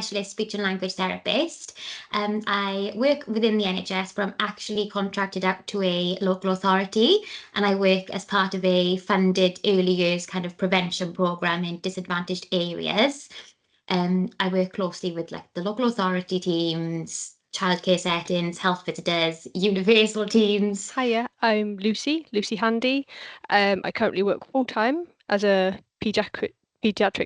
specialist speech and language therapist. I work within the NHS, but I'm actually contracted out to a local authority, and I work as part of a funded early years kind of prevention programme in disadvantaged areas. I work closely with like the local authority teams, childcare settings, health visitors, universal teams. Hiya, I'm Lucy Handy. I currently work full-time as a pediatric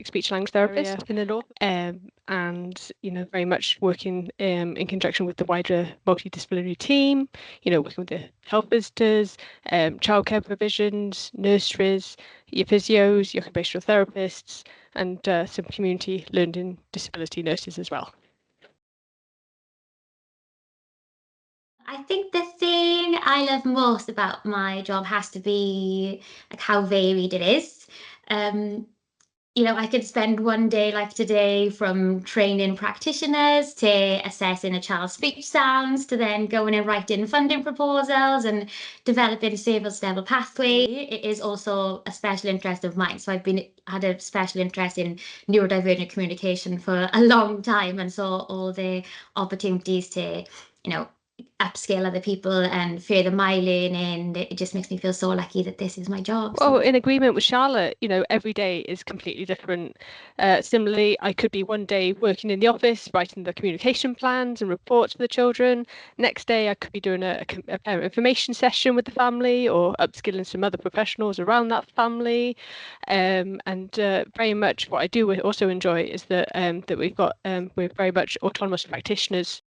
speech language therapist in the north, and very much working in conjunction with the wider multidisciplinary team, working with the health visitors, childcare provisions, nurseries, your physios, your occupational therapists, and some community learning disability nurses as well. I think the thing I love most about my job has to be like how varied it is. I could spend one day like today from training practitioners to assessing a child's speech sounds to then going and writing funding proposals and developing service level pathway. It is also a special interest of mine. So I've had a special interest in neurodivergent communication for a long time, and so all the opportunities to, upskill other people and further my learning, it just makes me feel so lucky that this is my job. Well, in agreement with Charlotte, every day is completely different. Similarly, I could be one day working in the office, writing the communication plans and reports for the children. Next day, I could be doing a parent information session with the family or upskilling some other professionals around that family. And very much what I do also enjoy is that we're very much autonomous practitioners.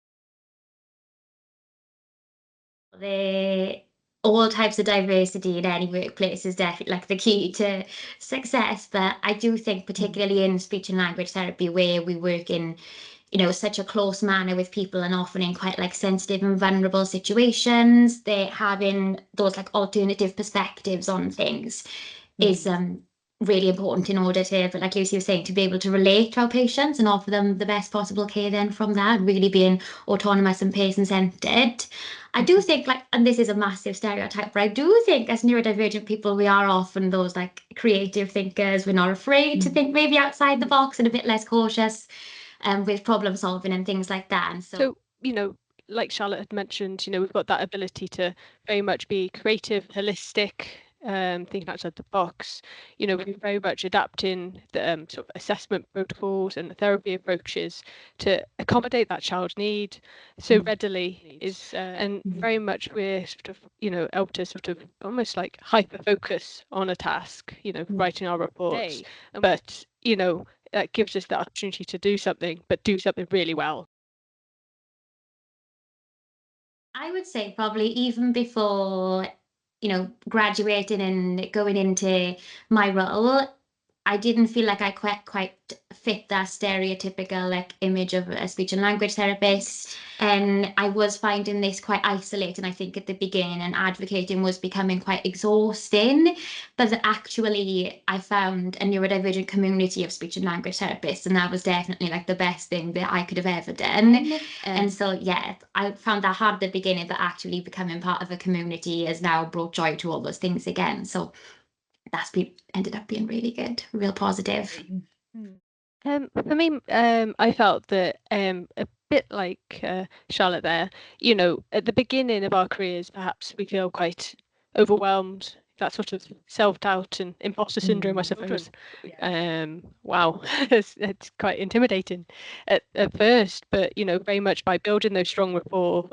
All types of diversity in any workplace is definitely like the key to success. But I do think, particularly in speech and language therapy, where we work in, such a close manner with people and often in quite like sensitive and vulnerable situations, they having those like alternative perspectives on things is really important in order to, but like Lucy was saying, to be able to relate to our patients and offer them the best possible care then from that, really being autonomous and patient-centered. I do think and this is a massive stereotype, but I do think as neurodivergent people, we are often those like creative thinkers. We're not afraid to think maybe outside the box and a bit less cautious with problem solving and things like that. And so like Charlotte had mentioned, we've got that ability to very much be creative, holistic, thinking outside the box. We're very much adapting the sort of assessment protocols and the therapy approaches to accommodate that child's need so readily and very much we're sort of, able to sort of almost like hyper focus on a task, writing our reports, but, that gives us the opportunity to do something, but do something really well. I would say probably even before, graduating and going into my role, I didn't feel like I quite fit that stereotypical like image of a speech and language therapist. And I was finding this quite isolating, I think, at the beginning, and advocating was becoming quite exhausting. But actually, I found a neurodivergent community of speech and language therapists, and that was definitely like the best thing that I could have ever done. And so, yeah, I found that hard at the beginning, but actually becoming part of a community has now brought joy to all those things again. So ended up being really good, real positive. For me, I felt that a bit like Charlotte there, at the beginning of our careers, perhaps we feel quite overwhelmed, that sort of self-doubt and imposter syndrome, I suppose. Wow, it's quite intimidating at first, but very much by building those strong rapport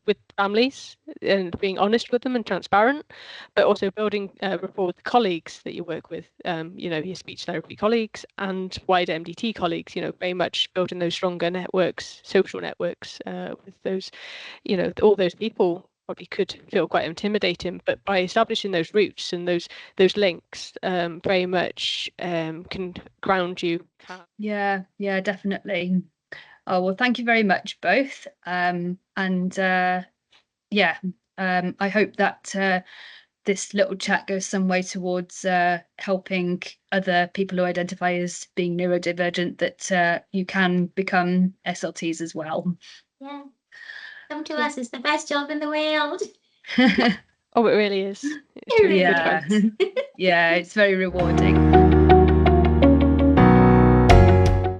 with families and being honest with them and transparent, but also building rapport with the colleagues that you work with, your speech therapy colleagues and wider MDT colleagues, very much building those stronger networks, social networks with those, all those people probably could feel quite intimidating, but by establishing those roots and those links, very much can ground you. Yeah, definitely. Oh, well, thank you very much both. I hope that this little chat goes some way towards helping other people who identify as being neurodivergent, that you can become SLTs as well. Yeah. Come to us, it's the best job in the world. Oh, it really is. It really is. Yeah, it's very rewarding.